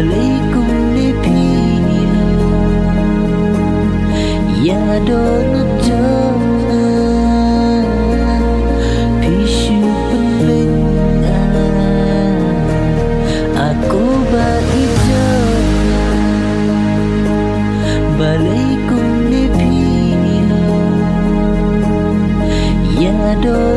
balay kong lepilo ya dono jona pisu penbengan aku bagi jona balay kong lepilo ya dono